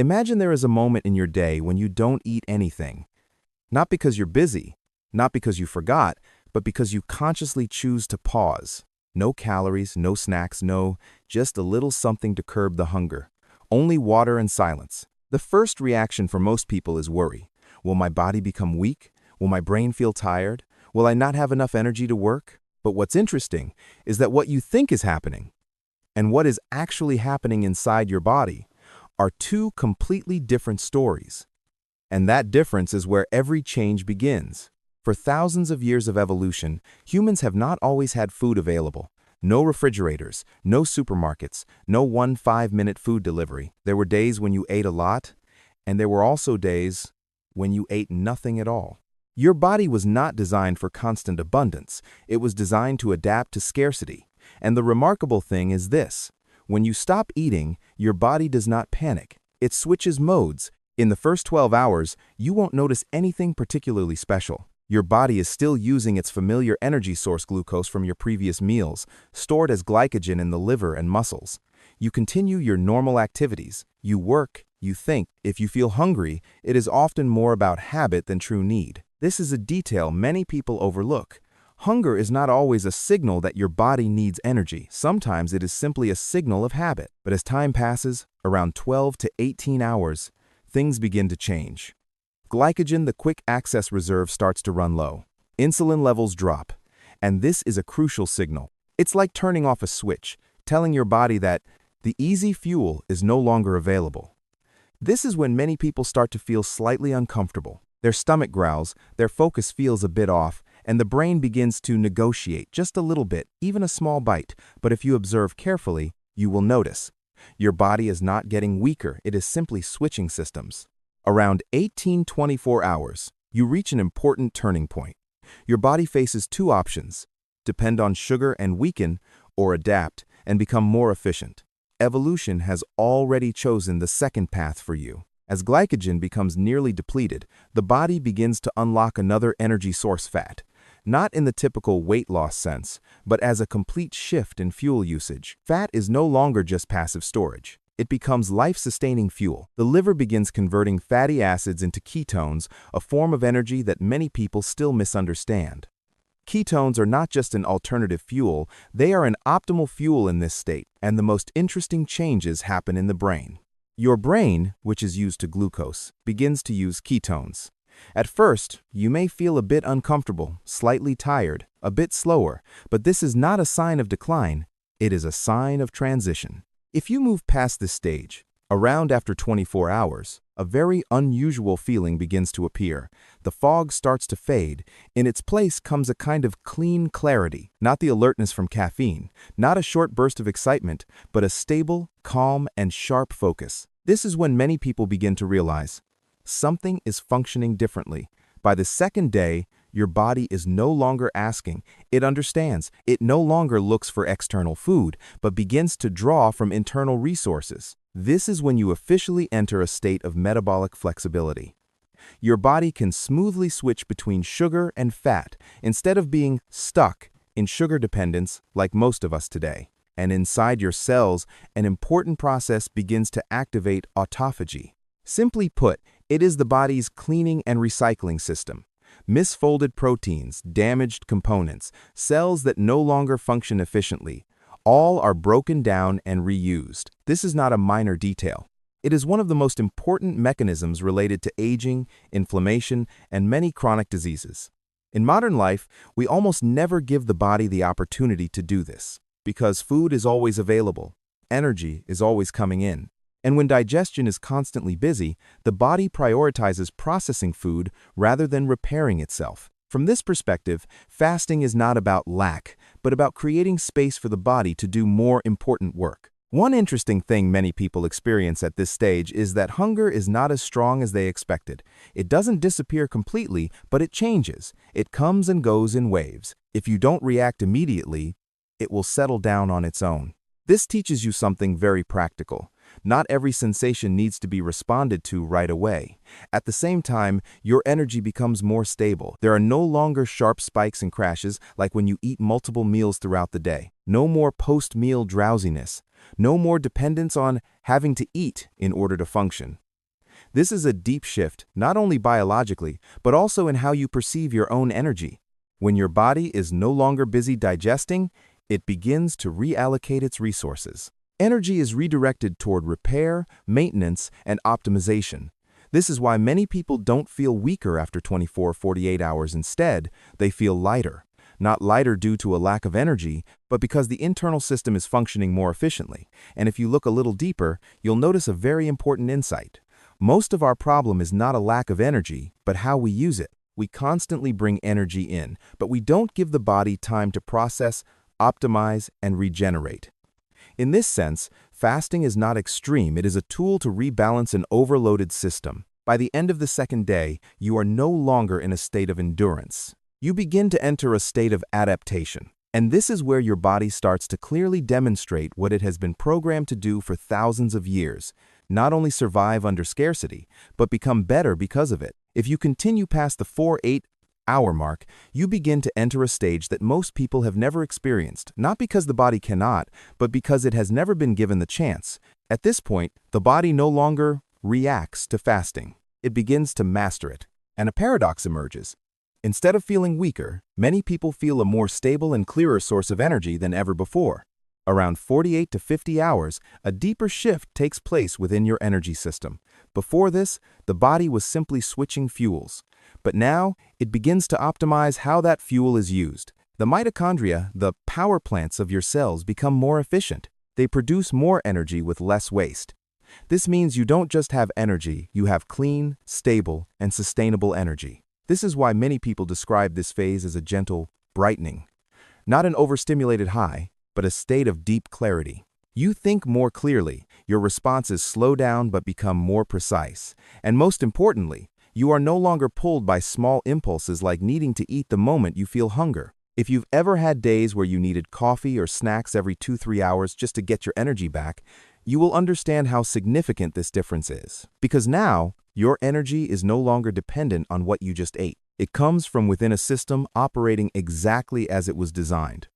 Imagine there is a moment in your day when you don't eat anything. Not because you're busy, not because you forgot, but because you consciously choose to pause. No calories, no snacks, just a little something to curb the hunger. Only water and silence. The first reaction for most people is worry. Will my body become weak? Will my brain feel tired? Will I not have enough energy to work? But what's interesting is that what you think is happening and what is actually happening inside your body are two completely different stories. And that difference is where every change begins. For thousands of years of evolution, humans have not always had food available. No refrigerators, no supermarkets, no 5-minute food delivery. There were days when you ate a lot, and there were also days when you ate nothing at all. Your body was not designed for constant abundance. It was designed to adapt to scarcity. And the remarkable thing is this: when you stop eating, your body does not panic. It switches modes. In the first 12 hours, you won't notice anything particularly special. Your body is still using its familiar energy source, glucose from your previous meals, stored as glycogen in the liver and muscles. You continue your normal activities. You work, you think. If you feel hungry, it is often more about habit than true need. This is a detail many people overlook. Hunger is not always a signal that your body needs energy. Sometimes it is simply a signal of habit. But as time passes, around 12 to 18 hours, things begin to change. Glycogen, the quick access reserve, starts to run low. Insulin levels drop. And this is a crucial signal. It's like turning off a switch, telling your body that the easy fuel is no longer available. This is when many people start to feel slightly uncomfortable. Their stomach growls, their focus feels a bit off, and the brain begins to negotiate just a little bit, even a small bite. But if you observe carefully, you will notice your body is not getting weaker, it is simply switching systems. Around 18-24 hours, you reach an important turning point. Your body faces two options: depend on sugar and weaken, or adapt and become more efficient. Evolution has already chosen the second path for you. As glycogen becomes nearly depleted, the body begins to unlock another energy source: fat. Not in the typical weight loss sense, but as a complete shift in fuel usage. Fat is no longer just passive storage. It becomes life-sustaining fuel. The liver begins converting fatty acids into ketones, a form of energy that many people still misunderstand. Ketones are not just an alternative fuel, they are an optimal fuel in this state, and the most interesting changes happen in the brain. Your brain, which is used to glucose, begins to use ketones. At first, you may feel a bit uncomfortable, slightly tired, a bit slower, but this is not a sign of decline, it is a sign of transition. If you move past this stage, around after 24 hours, a very unusual feeling begins to appear. The fog starts to fade. In its place comes a kind of clean clarity, not the alertness from caffeine, not a short burst of excitement, but a stable, calm, and sharp focus. This is when many people begin to realize something is functioning differently. By the second day, your body is no longer asking, it understands. It no longer looks for external food, but begins to draw from internal resources. This is when you officially enter a state of metabolic flexibility. Your body can smoothly switch between sugar and fat instead of being stuck in sugar dependence like most of us today. And inside your cells, an important process begins to activate autophagy. Simply put, it is the body's cleaning and recycling system. Misfolded proteins, damaged components, cells that no longer function efficiently, all are broken down and reused. This is not a minor detail. It is one of the most important mechanisms related to aging, inflammation, and many chronic diseases. In modern life, we almost never give the body the opportunity to do this, because food is always available, energy is always coming in. And when digestion is constantly busy, the body prioritizes processing food rather than repairing itself. From this perspective, fasting is not about lack, but about creating space for the body to do more important work. One interesting thing many people experience at this stage is that hunger is not as strong as they expected. It doesn't disappear completely, but it changes. It comes and goes in waves. If you don't react immediately, it will settle down on its own. This teaches you something very practical. Not every sensation needs to be responded to right away. At the same time, your energy becomes more stable. There are no longer sharp spikes and crashes like when you eat multiple meals throughout the day. No more post-meal drowsiness. No more dependence on having to eat in order to function. This is a deep shift, not only biologically, but also in how you perceive your own energy. When your body is no longer busy digesting, it begins to reallocate its resources. Energy is redirected toward repair, maintenance, and optimization. This is why many people don't feel weaker after 24-48 hours. Instead, they feel lighter. Not lighter due to a lack of energy, but because the internal system is functioning more efficiently. And if you look a little deeper, you'll notice a very important insight. Most of our problem is not a lack of energy, but how we use it. We constantly bring energy in, but we don't give the body time to process, optimize, and regenerate. In this sense, fasting is not extreme, it is a tool to rebalance an overloaded system. By the end of the second day, you are no longer in a state of endurance. You begin to enter a state of adaptation. And this is where your body starts to clearly demonstrate what it has been programmed to do for thousands of years. Not only survive under scarcity, but become better because of it. If you continue past the 4-8-hour mark, you begin to enter a stage that most people have never experienced, not because the body cannot, but because it has never been given the chance. At this point, the body no longer reacts to fasting. It begins to master it. And a paradox emerges. Instead of feeling weaker, many people feel a more stable and clearer source of energy than ever before. Around 48 to 50 hours, a deeper shift takes place within your energy system. Before this, the body was simply switching fuels. But now, it begins to optimize how that fuel is used. The mitochondria, the power plants of your cells, become more efficient. They produce more energy with less waste. This means you don't just have energy, you have clean, stable, and sustainable energy. This is why many people describe this phase as a gentle brightening. Not an overstimulated high, but a state of deep clarity. You think more clearly, your responses slow down but become more precise. And most importantly, you are no longer pulled by small impulses like needing to eat the moment you feel hunger. If you've ever had days where you needed coffee or snacks every 2-3 hours just to get your energy back, you will understand how significant this difference is. Because now, your energy is no longer dependent on what you just ate. It comes from within a system operating exactly as it was designed.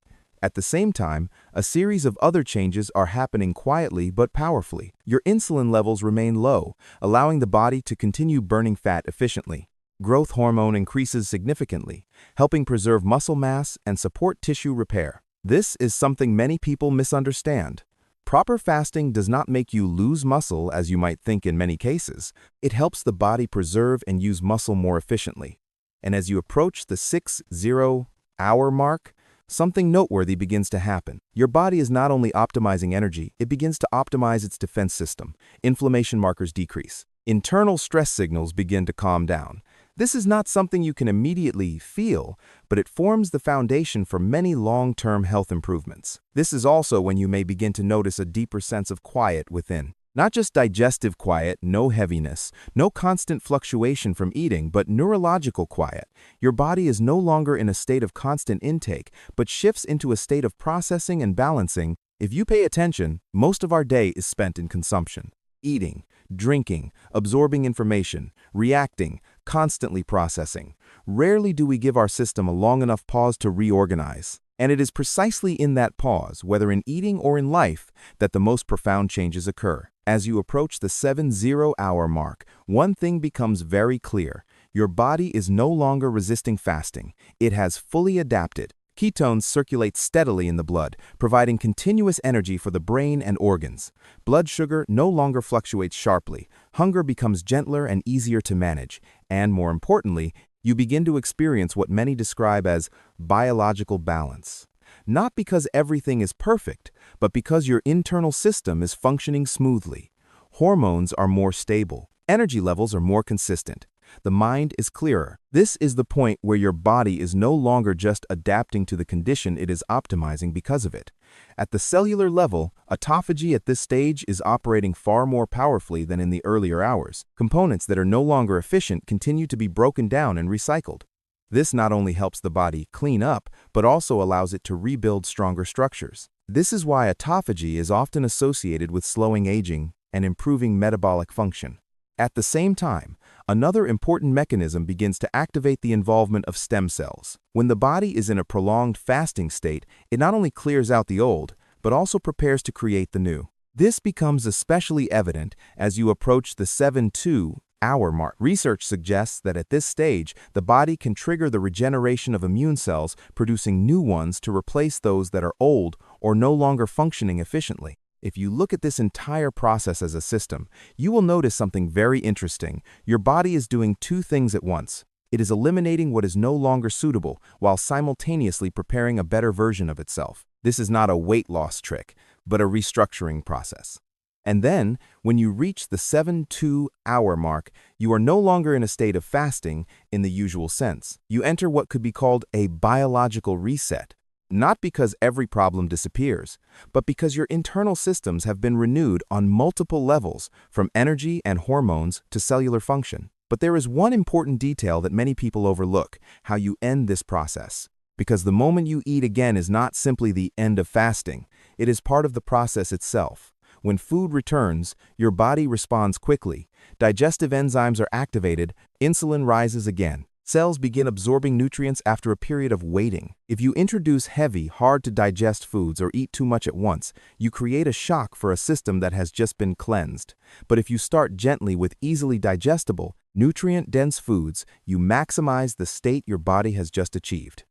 At the same time, a series of other changes are happening quietly but powerfully. Your insulin levels remain low, allowing the body to continue burning fat efficiently. Growth hormone increases significantly, helping preserve muscle mass and support tissue repair. This is something many people misunderstand. Proper fasting does not make you lose muscle as you might think in many cases. It helps the body preserve and use muscle more efficiently. And as you approach the 6-0-hour mark, something noteworthy begins to happen. Your body is not only optimizing energy, it begins to optimize its defense system. Inflammation markers decrease. Internal stress signals begin to calm down. This is not something you can immediately feel, but it forms the foundation for many long-term health improvements. This is also when you may begin to notice a deeper sense of quiet within. Not just digestive quiet, no heaviness, no constant fluctuation from eating, but neurological quiet. Your body is no longer in a state of constant intake, but shifts into a state of processing and balancing. If you pay attention, most of our day is spent in consumption. Eating, drinking, absorbing information, reacting, constantly processing. Rarely do we give our system a long enough pause to reorganize. And it is precisely in that pause, whether in eating or in life, that the most profound changes occur. As you approach the 7-0-hour mark, one thing becomes very clear. Your body is no longer resisting fasting. It has fully adapted. Ketones circulate steadily in the blood, providing continuous energy for the brain and organs. Blood sugar no longer fluctuates sharply. Hunger becomes gentler and easier to manage. And more importantly, you begin to experience what many describe as biological balance. Not because everything is perfect, but because your internal system is functioning smoothly. Hormones are more stable. Energy levels are more consistent. The mind is clearer. This is the point where your body is no longer just adapting to the condition, it is optimizing because of it. At the cellular level, autophagy at this stage is operating far more powerfully than in the earlier hours. Components that are no longer efficient continue to be broken down and recycled. This not only helps the body clean up, but also allows it to rebuild stronger structures. This is why autophagy is often associated with slowing aging and improving metabolic function. At the same time, another important mechanism begins to activate the involvement of stem cells. When the body is in a prolonged fasting state, it not only clears out the old, but also prepares to create the new. This becomes especially evident as you approach the 7-2 72-hour mark. Research suggests that at this stage, the body can trigger the regeneration of immune cells, producing new ones to replace those that are old or no longer functioning efficiently. If you look at this entire process as a system, you will notice something very interesting. Your body is doing two things at once. It is eliminating what is no longer suitable while simultaneously preparing a better version of itself. This is not a weight loss trick, but a restructuring process. And then, when you reach the 72-hour mark, you are no longer in a state of fasting in the usual sense. You enter what could be called a biological reset. Not because every problem disappears, but because your internal systems have been renewed on multiple levels, from energy and hormones to cellular function. But there is one important detail that many people overlook: how you end this process. Because the moment you eat again is not simply the end of fasting, it is part of the process itself. When food returns, your body responds quickly. Digestive enzymes are activated, insulin rises again. Cells begin absorbing nutrients after a period of waiting. If you introduce heavy, hard-to-digest foods or eat too much at once, you create a shock for a system that has just been cleansed. But if you start gently with easily digestible, nutrient-dense foods, you maximize the state your body has just achieved.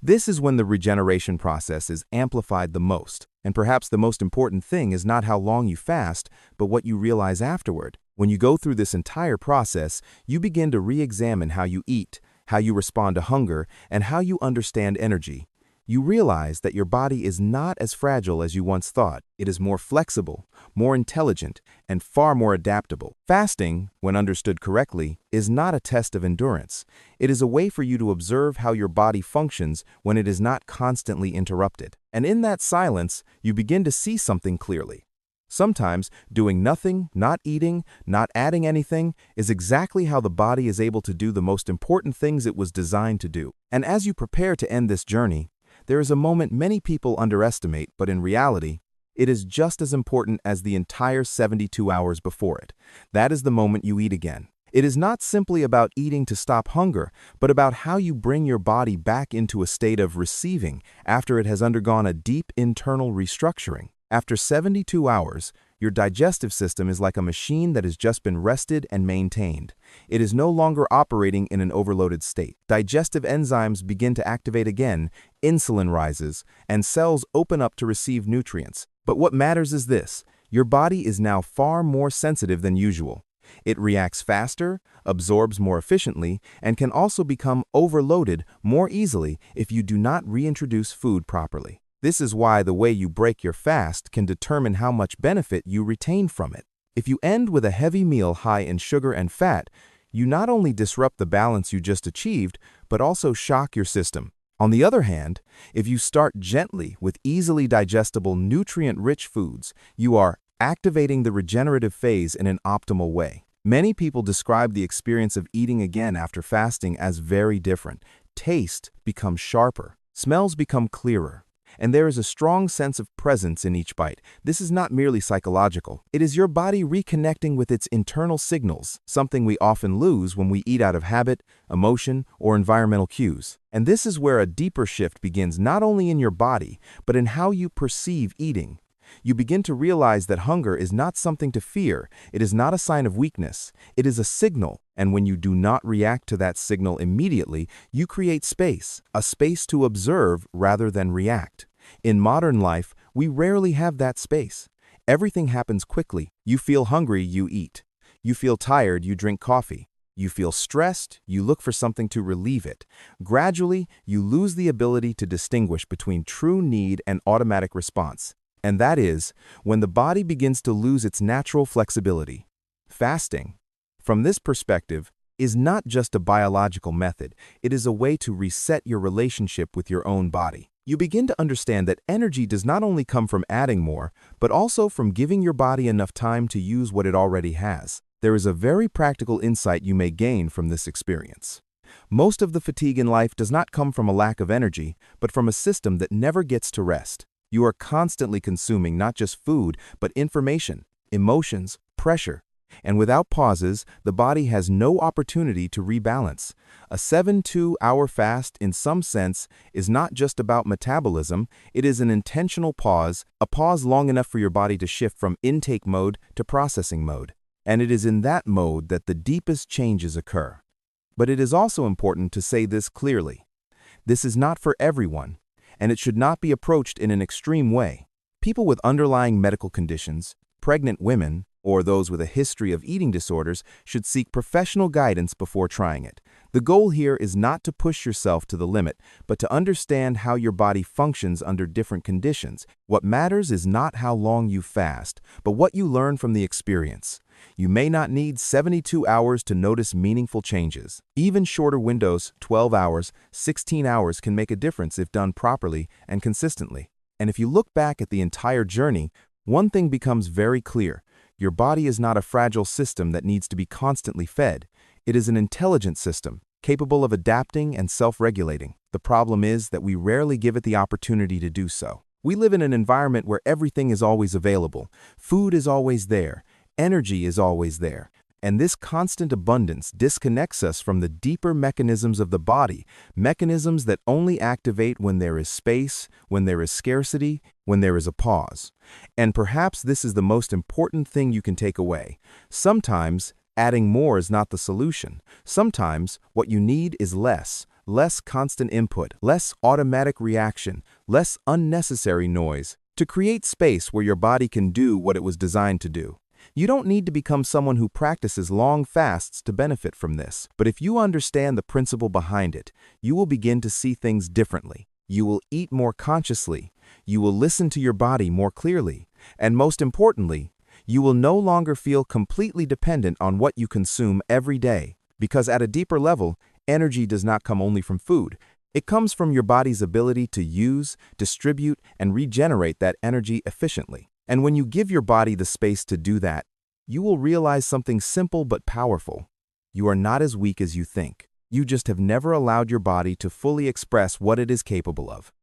This is when the regeneration process is amplified the most. And perhaps the most important thing is not how long you fast, but what you realize afterward. When you go through this entire process, you begin to re-examine how you eat, how you respond to hunger, and how you understand energy. You realize that your body is not as fragile as you once thought. It is more flexible, more intelligent, and far more adaptable. Fasting, when understood correctly, is not a test of endurance. It is a way for you to observe how your body functions when it is not constantly interrupted. And in that silence, you begin to see something clearly. Sometimes, doing nothing, not eating, not adding anything, is exactly how the body is able to do the most important things it was designed to do. And as you prepare to end this journey, there is a moment many people underestimate, but in reality, it is just as important as the entire 72 hours before it. That is the moment you eat again. It is not simply about eating to stop hunger, but about how you bring your body back into a state of receiving after it has undergone a deep internal restructuring. After 72 hours, your digestive system is like a machine that has just been rested and maintained. It is no longer operating in an overloaded state. Digestive enzymes begin to activate again, insulin rises, and cells open up to receive nutrients. But what matters is this: your body is now far more sensitive than usual. It reacts faster, absorbs more efficiently, and can also become overloaded more easily if you do not reintroduce food properly. This is why the way you break your fast can determine how much benefit you retain from it. If you end with a heavy meal high in sugar and fat, you not only disrupt the balance you just achieved, but also shock your system. On the other hand, if you start gently with easily digestible, nutrient-rich foods, you are activating the regenerative phase in an optimal way. Many people describe the experience of eating again after fasting as very different. Taste becomes sharper, smells become clearer, and there is a strong sense of presence in each bite. This is not merely psychological. It is your body reconnecting with its internal signals, something we often lose when we eat out of habit, emotion, or environmental cues. And this is where a deeper shift begins, not only in your body, but in how you perceive eating. You begin to realize that hunger is not something to fear. It is not a sign of weakness. It is a signal, and when you do not react to that signal immediately, you create space, a space to observe rather than react. In modern life, we rarely have that space. Everything happens quickly. You feel hungry, you eat. You feel tired, you drink coffee. You feel stressed, you look for something to relieve it. Gradually, you lose the ability to distinguish between true need and automatic response. And that is when the body begins to lose its natural flexibility. Fasting, from this perspective, is not just a biological method. It is a way to reset your relationship with your own body. You begin to understand that energy does not only come from adding more, but also from giving your body enough time to use what it already has. There is a very practical insight you may gain from this experience. Most of the fatigue in life does not come from a lack of energy, but from a system that never gets to rest. You are constantly consuming not just food, but information, emotions, pressure. And without pauses, the body has no opportunity to rebalance. A 72-hour fast, in some sense, is not just about metabolism. It is an intentional pause, a pause long enough for your body to shift from intake mode to processing mode. And it is in that mode that the deepest changes occur. But it is also important to say this clearly. This is not for everyone, and it should not be approached in an extreme way. People with underlying medical conditions, pregnant women, or those with a history of eating disorders should seek professional guidance before trying it. The goal here is not to push yourself to the limit, but to understand how your body functions under different conditions. What matters is not how long you fast, but what you learn from the experience. You may not need 72 hours to notice meaningful changes. Even shorter windows, 12 hours, 16 hours, can make a difference if done properly and consistently. And if you look back at the entire journey, one thing becomes very clear. Your body is not a fragile system that needs to be constantly fed. It is an intelligent system, capable of adapting and self-regulating. The problem is that we rarely give it the opportunity to do so. We live in an environment where everything is always available. Food is always there. Energy is always there. And this constant abundance disconnects us from the deeper mechanisms of the body, mechanisms that only activate when there is space, when there is scarcity, when there is a pause. And perhaps this is the most important thing you can take away. Sometimes, adding more is not the solution. Sometimes, what you need is less constant input, less automatic reaction, less unnecessary noise, to create space where your body can do what it was designed to do. You don't need to become someone who practices long fasts to benefit from this, but if you understand the principle behind it, you will begin to see things differently. You will eat more consciously, you will listen to your body more clearly, and most importantly, you will no longer feel completely dependent on what you consume every day, because at a deeper level, energy does not come only from food. It comes from your body's ability to use, distribute, and regenerate that energy efficiently. And when you give your body the space to do that, you will realize something simple but powerful. You are not as weak as you think. You just have never allowed your body to fully express what it is capable of.